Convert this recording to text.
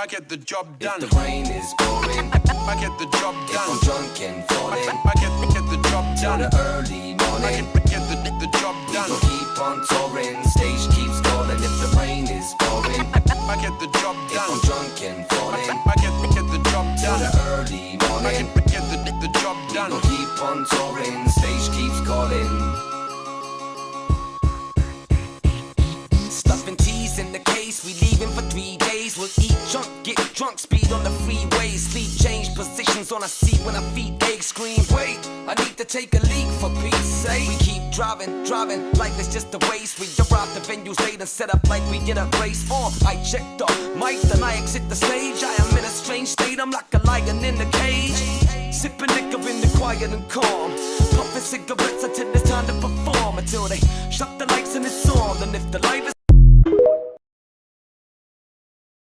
I get the job done. If the rain is pouring, I get the job if done. I'm drunk and falling, I get the job till done. the early morning, I get the job done. we'll keep on touring, stage keeps calling. If the rain is pouring, I get the job if done. I'm drunk and falling, I get the job till done. the early morning, I get the job done. we'll keep on touring, stage keeps calling. Stuffing teas in the case, we leaving for 3 days. We'll eat junk, get drunk, speed on the freeway. Sleep, change positions on a seat when our feet ache. Scream, wait, I need to take a leak for peace sake. We keep driving, like it's just a waste. We arrive the venues late and set up like we in a race. I checked up, mic, then I exit the stage. I am in a strange state, I'm like a lion in a cage. Sipping liquor in the quiet and calm, puffing cigarettes until it's time to perform. Until they shut the lights and it's on. And if the light is